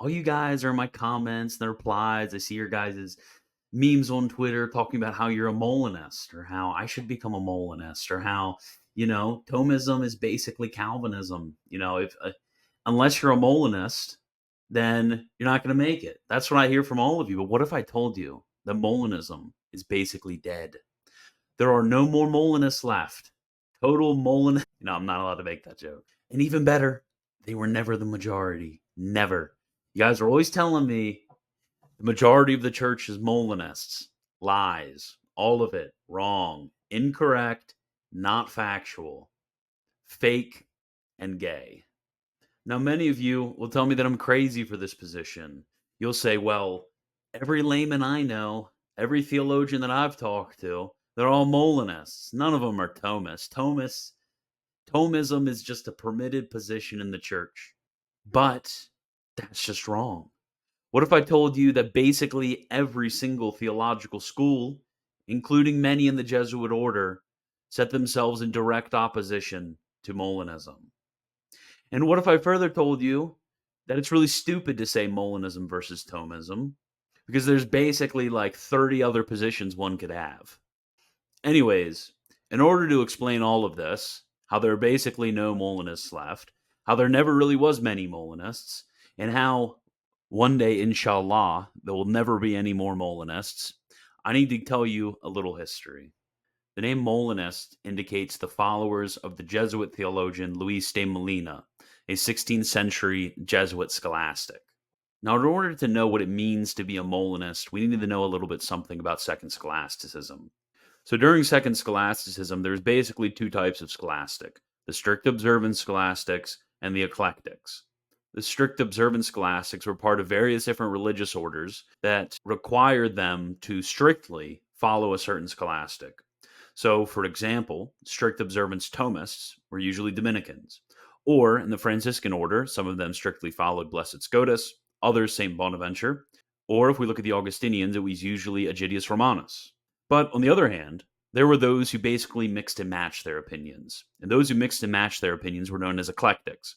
all you guys are in my comments, the replies. I see your guys' memes on Twitter talking about how you're a Molinist or how I should become a Molinist or how, Thomism is basically Calvinism. If unless you're a Molinist, then you're not going to make it. That's what I hear from all of you. But what if I told you that Molinism is basically dead? There are no more Molinists left. Total Molin. I'm not allowed to make that joke. And even better, they were never the majority. Never. You guys are always telling me the majority of the church is Molinists. Lies. All of it. Wrong. Incorrect. Not factual. Fake and gay. Now, many of you will tell me that I'm crazy for this position. You'll say, well, every layman I know, every theologian that I've talked to, they're all Molinists. None of them are Thomists. Thomism is just a permitted position in the church. But that's just wrong. What if I told you that basically every single theological school, including many in the Jesuit order, set themselves in direct opposition to Molinism? And what if I further told you that it's really stupid to say Molinism versus Thomism because there's basically like 30 other positions one could have? Anyways, in order to explain all of this, how there are basically no Molinists left, how there never really was many Molinists, and how one day, inshallah, there will never be any more Molinists, I need to tell you a little history. The name Molinist indicates the followers of the Jesuit theologian Luis de Molina, a 16th century Jesuit scholastic. Now, in order to know what it means to be a Molinist, we need to know a little bit something about Second Scholasticism. So during Second Scholasticism, there's basically two types of scholastic, the strict observant scholastics and the eclectics. The strict observant scholastics were part of various different religious orders that required them to strictly follow a certain scholastic. So, for example, strict observance Thomists were usually Dominicans. Or in the Franciscan order, some of them strictly followed Blessed Scotus, others St. Bonaventure. Or if we look at the Augustinians, it was usually Agidius Romanus. But on the other hand, there were those who basically mixed and matched their opinions. And those who mixed and matched their opinions were known as eclectics.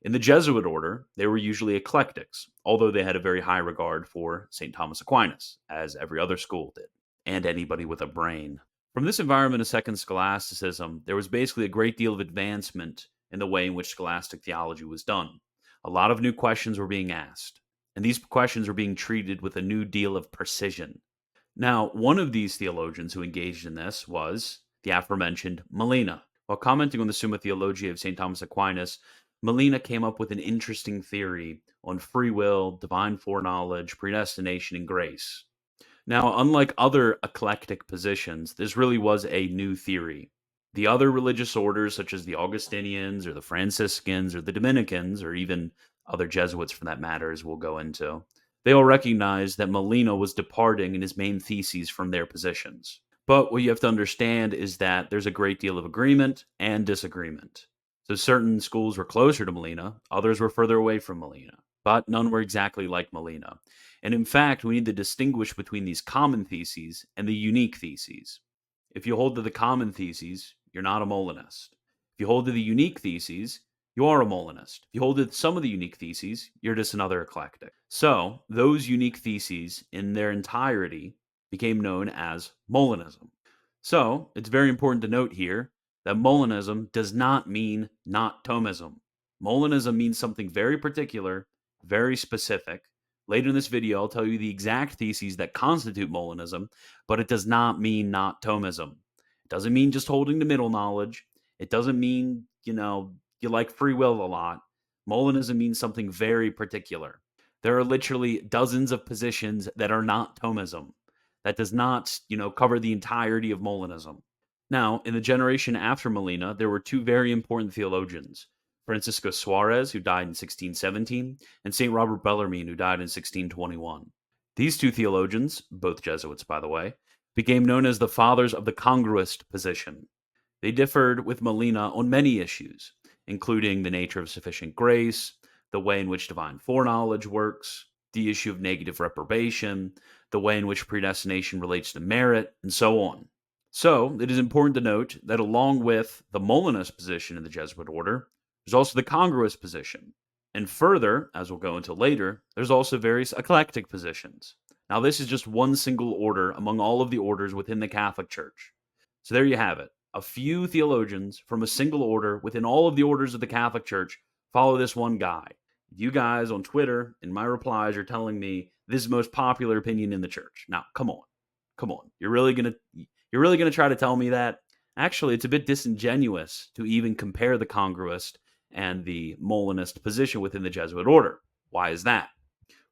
In the Jesuit order, they were usually eclectics, although they had a very high regard for St. Thomas Aquinas, as every other school did, and anybody with a brain. From this environment of Second Scholasticism, there was basically a great deal of advancement in the way in which scholastic theology was done. A lot of new questions were being asked, and these questions were being treated with a new deal of precision. Now, one of these theologians who engaged in this was the aforementioned Molina. While commenting on the Summa Theologiae of St. Thomas Aquinas, Molina came up with an interesting theory on free will, divine foreknowledge, predestination, and grace. Now, unlike other eclectic positions, this really was a new theory. The other religious orders, such as the Augustinians or the Franciscans or the Dominicans, or even other Jesuits for that matter, as we'll go into, they all recognized that Molina was departing in his main theses from their positions. But what you have to understand is that there's a great deal of agreement and disagreement. So certain schools were closer to Molina, others were further away from Molina, but none were exactly like Molina. And in fact, we need to distinguish between these common theses and the unique theses. If you hold to the common theses, you're not a Molinist. If you hold to the unique theses, you are a Molinist. If you hold to some of the unique theses, you're just another eclectic. So, those unique theses in their entirety became known as Molinism. So, it's very important to note here that Molinism does not mean not Thomism. Molinism means something very particular, very specific. Later in this video, I'll tell you the exact theses that constitute Molinism, but it does not mean not Thomism. It doesn't mean just holding the middle knowledge. It doesn't mean, you like free will a lot. Molinism means something very particular. There are literally dozens of positions that are not Thomism. That does not, cover the entirety of Molinism. Now, in the generation after Molina, there were two very important theologians, Francisco Suarez, who died in 1617, and St. Robert Bellarmine, who died in 1621. These two theologians, both Jesuits by the way, became known as the fathers of the congruist position. They differed with Molina on many issues, including the nature of sufficient grace, the way in which divine foreknowledge works, the issue of negative reprobation, the way in which predestination relates to merit, and so on. So, it is important to note that along with the Molinist position in the Jesuit order, there's also the congruous position. And further, as we'll go into later, there's also various eclectic positions. Now, this is just one single order among all of the orders within the Catholic Church. So there you have it. A few theologians from a single order within all of the orders of the Catholic Church follow this one guy. You guys on Twitter in my replies are telling me this is the most popular opinion in the church. Now, come on. Come on. You're really gonna try to tell me that? Actually, it's a bit disingenuous to even compare the congruist and the Molinist position within the Jesuit order. Why is that?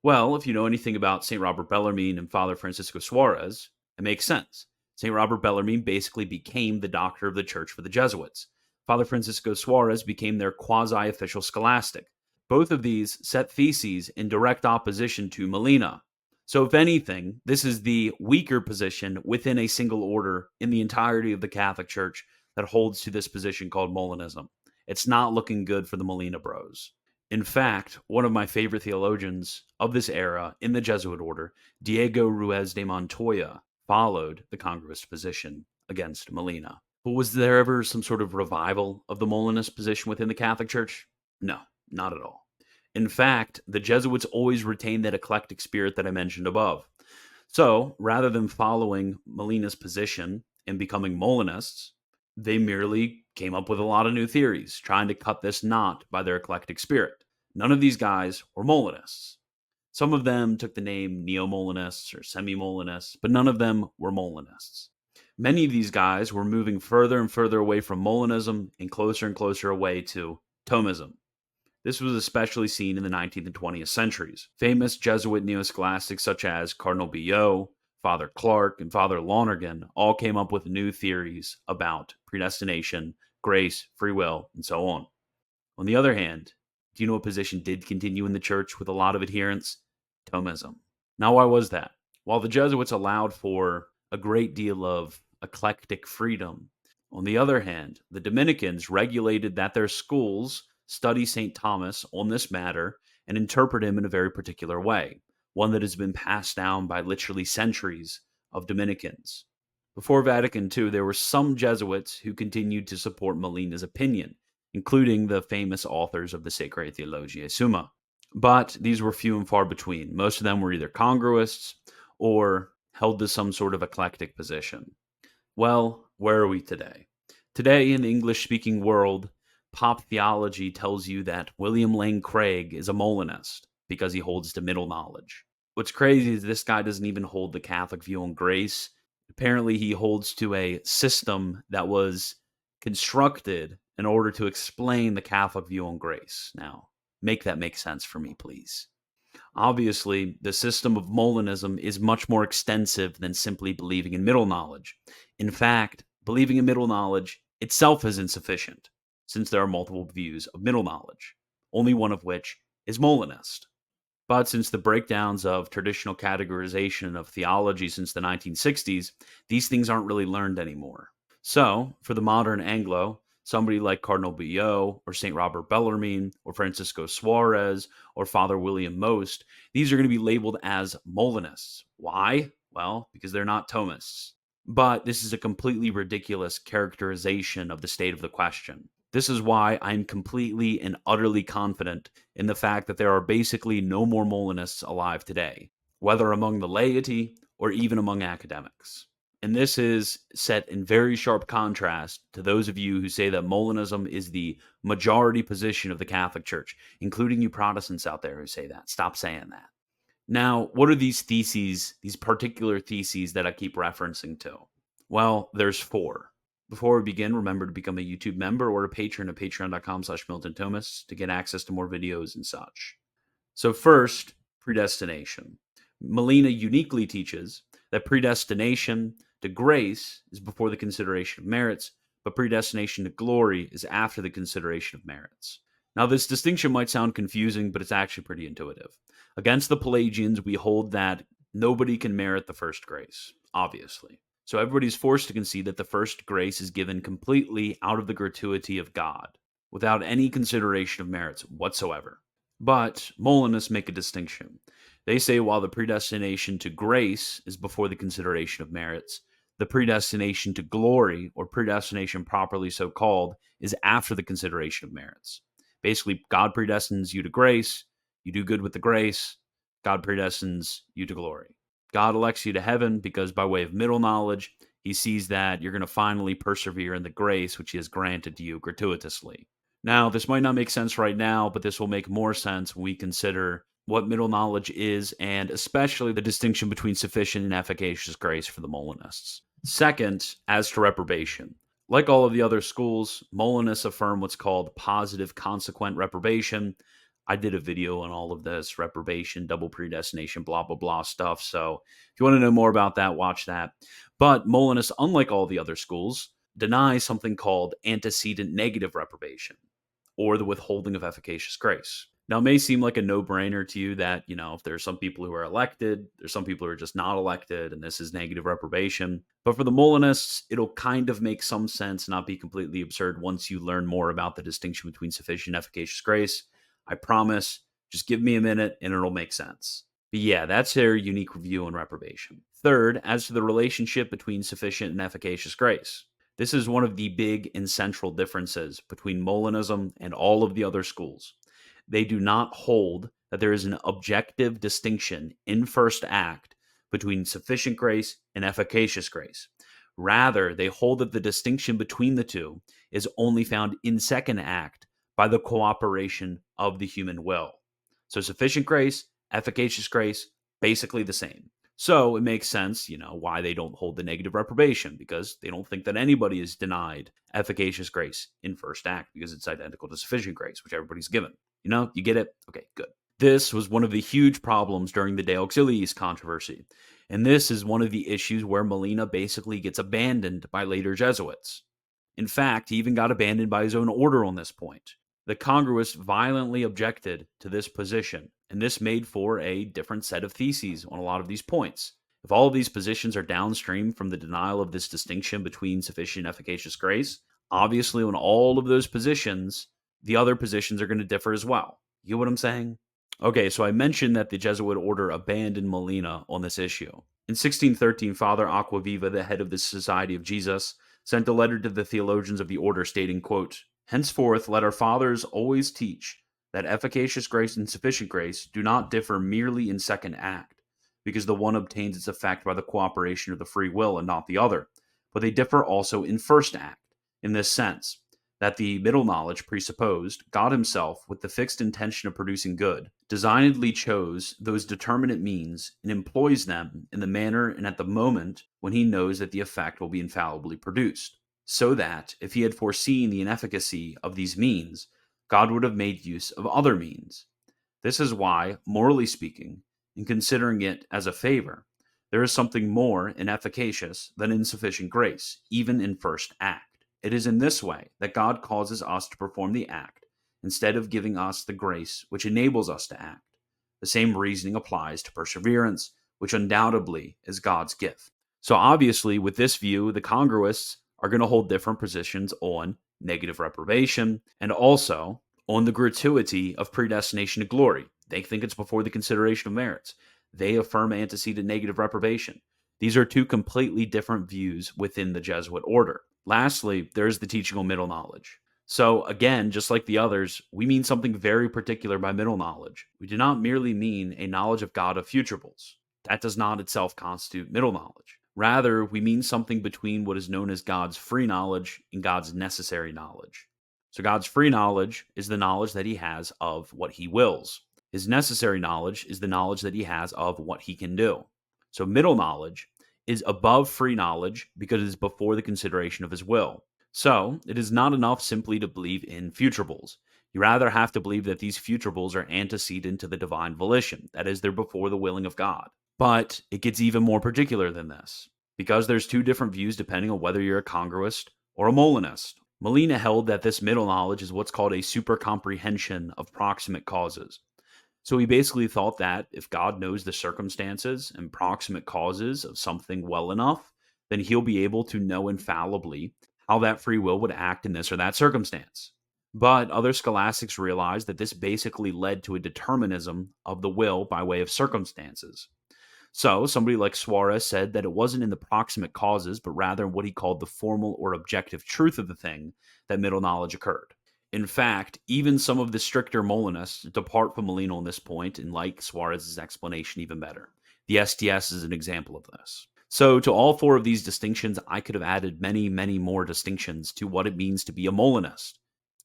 Well, if you know anything about St. Robert Bellarmine and Father Francisco Suarez, it makes sense. St. Robert Bellarmine basically became the doctor of the church for the Jesuits. Father Francisco Suarez became their quasi official scholastic. Both of these set theses in direct opposition to Molina. So, if anything, this is the weaker position within a single order in the entirety of the Catholic Church that holds to this position called Molinism. It's not looking good for the Molina bros. In fact, one of my favorite theologians of this era in the Jesuit order, Diego Ruiz de Montoya, followed the congruist position against Molina. But was there ever some sort of revival of the Molinist position within the Catholic Church? No, not at all. In fact, the Jesuits always retained that eclectic spirit that I mentioned above. So, rather than following Molina's position and becoming Molinists, they merely came up with a lot of new theories, trying to cut this knot by their eclectic spirit. None of these guys were Molinists. Some of them took the name Neo-Molinists or Semi-Molinists, but none of them were Molinists. Many of these guys were moving further and further away from Molinism and closer away to Thomism. This was especially seen in the 19th and 20th centuries. Famous Jesuit neo-scholastics such as Cardinal Billot, Father Clark, and Father Lonergan all came up with new theories about predestination, grace, free will, and so on. On the other hand, do you know what position did continue in the church with a lot of adherents? Thomism. Now, why was that? While the Jesuits allowed for a great deal of eclectic freedom, on the other hand, the Dominicans regulated that their schools study St. Thomas on this matter and interpret him in a very particular way, one that has been passed down by literally centuries of Dominicans. Before Vatican II, there were some Jesuits who continued to support Molina's opinion, including the famous authors of the Sacrae Theologiae Summa. But these were few and far between. Most of them were either congruists or held to some sort of eclectic position. Well, where are we today? Today, in the English-speaking world, pop theology tells you that William Lane Craig is a Molinist because he holds to middle knowledge. What's crazy is this guy doesn't even hold the Catholic view on grace. Apparently, he holds to a system that was constructed in order to explain the Catholic view on grace. Now, make that make sense for me, please. Obviously, the system of Molinism is much more extensive than simply believing in middle knowledge. In fact, believing in middle knowledge itself is insufficient, since there are multiple views of middle knowledge, only one of which is Molinist. But since the breakdowns of traditional categorization of theology since the 1960s, these things aren't really learned anymore. So, for the modern Anglo, somebody like Cardinal Billot or St. Robert Bellarmine or Francisco Suarez or Father William Most, these are going to be labeled as Molinists. Why? Well, because they're not Thomists. But this is a completely ridiculous characterization of the state of the question. This is why I'm completely and utterly confident in the fact that there are basically no more Molinists alive today, whether among the laity or even among academics. And this is set in very sharp contrast to those of you who say that Molinism is the majority position of the Catholic Church, including you Protestants out there who say that. Stop saying that. Now, what are these theses, these particular theses that I keep referencing to? Well, there's 4. Before we begin, remember to become a YouTube member or a patron at patreon.com/Milton Thomas to get access to more videos and such. So first, predestination. Molina uniquely teaches that predestination to grace is before the consideration of merits, but predestination to glory is after the consideration of merits. Now, this distinction might sound confusing, but it's actually pretty intuitive. Against the Pelagians, we hold that nobody can merit the first grace, obviously. So everybody's forced to concede that the first grace is given completely out of the gratuity of God, without any consideration of merits whatsoever. But Molinists make a distinction. They say while the predestination to grace is before the consideration of merits, the predestination to glory, or predestination properly so called, is after the consideration of merits. Basically, God predestines you to grace, you do good with the grace, God predestines you to glory. God elects you to heaven because by way of middle knowledge, he sees that you're going to finally persevere in the grace which he has granted to you gratuitously. Now, this might not make sense right now, but this will make more sense when we consider what middle knowledge is, and especially the distinction between sufficient and efficacious grace for the Molinists. Second, as to reprobation. Like all of the other schools, Molinists affirm what's called positive consequent reprobation. I did a video on all of this reprobation, double predestination, blah, blah, blah stuff. So if you want to know more about that, watch that. But Molinists, unlike all the other schools, deny something called antecedent negative reprobation, or the withholding of efficacious grace. Now, it may seem like a no-brainer to you that, if there's some people who are elected, there's some people who are just not elected, and this is negative reprobation. But for the Molinists, it'll kind of make some sense, not be completely absurd once you learn more about the distinction between sufficient and efficacious grace. I promise, just give me a minute and it'll make sense. But yeah, that's their unique review on reprobation. Third, as to the relationship between sufficient and efficacious grace. This is one of the big and central differences between Molinism and all of the other schools. They do not hold that there is an objective distinction in first act between sufficient grace and efficacious grace. Rather, they hold that the distinction between the two is only found in second act by the cooperation of the human will. So sufficient grace, efficacious grace, basically the same. So it makes sense, why they don't hold the negative reprobation, because they don't think that anybody is denied efficacious grace in first act because it's identical to sufficient grace, which everybody's given. You get it? Okay, good. This was one of the huge problems during the De Auxiliis controversy. And this is one of the issues where Molina basically gets abandoned by later Jesuits. In fact, he even got abandoned by his own order on this point. The Congruists violently objected to this position, and this made for a different set of theses on a lot of these points. If all of these positions are downstream from the denial of this distinction between sufficient and efficacious grace, obviously on all of those positions, the other positions are going to differ as well. You get what I'm saying? Okay, so I mentioned that the Jesuit order abandoned Molina on this issue. In 1613, Father Aquaviva, the head of the Society of Jesus, sent a letter to the theologians of the order stating, quote, "Henceforth, let our fathers always teach that efficacious grace and sufficient grace do not differ merely in second act, because the one obtains its effect by the cooperation of the free will and not the other, but they differ also in first act, in this sense, that the middle knowledge presupposed, God himself, with the fixed intention of producing good, designedly chose those determinate means and employs them in the manner and at the moment when he knows that the effect will be infallibly produced. So that, if he had foreseen the inefficacy of these means, God would have made use of other means. This is why, morally speaking, in considering it as a favor, there is something more inefficacious than insufficient grace, even in first act. It is in this way that God causes us to perform the act, instead of giving us the grace which enables us to act. The same reasoning applies to perseverance, which undoubtedly is God's gift. So obviously, with this view, the Congruists are going to hold different positions on negative reprobation and also on the gratuity of predestination to glory. They think it's before the consideration of merits. They affirm antecedent negative reprobation. These are two completely different views within the Jesuit order. Lastly, there's the teaching on middle knowledge. So again, just like the others, we mean something very particular by middle knowledge. We do not merely mean a knowledge of God of futurables. That does not itself constitute middle knowledge. Rather, we mean something between what is known as God's free knowledge and God's necessary knowledge. So God's free knowledge is the knowledge that he has of what he wills. His necessary knowledge is the knowledge that he has of what he can do. So middle knowledge is above free knowledge because it is before the consideration of his will. So it is not enough simply to believe in futurables. You rather have to believe that these futurables are antecedent to the divine volition, that is, they're before the willing of God. But it gets even more particular than this, because there's two different views depending on whether you're a congruist or a Molinist. Molina held that this middle knowledge is what's called a supercomprehension of proximate causes. So he basically thought that if God knows the circumstances and proximate causes of something well enough, then he'll be able to know infallibly how that free will would act in this or that circumstance. But other scholastics realized that this basically led to a determinism of the will by way of circumstances. So somebody like Suarez said that it wasn't in the proximate causes, but rather in what he called the formal or objective truth of the thing that middle knowledge occurred. In fact, even some of the stricter Molinists depart from Molino on this point and like Suarez's explanation even better. The STS is an example of this. So, to all four of these distinctions, I could have added many, many more distinctions to what it means to be a Molinist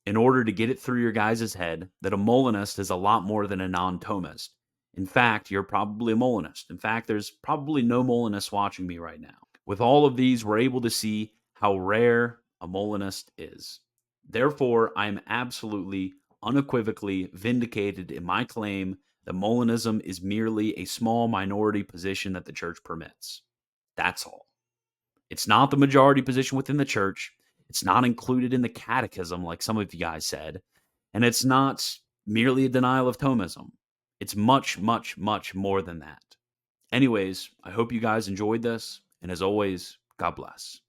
in order to get it through your guys' head that a Molinist is a lot more than a non Thomist. In fact, you're probably a Molinist. In fact, there's probably no Molinists watching me right now. With all of these, we're able to see how rare a Molinist is. Therefore, I am absolutely, unequivocally vindicated in my claim that Molinism is merely a small minority position that the church permits. That's all. It's not the majority position within the church. It's not included in the catechism, like some of you guys said. And it's not merely a denial of Thomism. It's much, much, much more than that. Anyways, I hope you guys enjoyed this. And as always, God bless.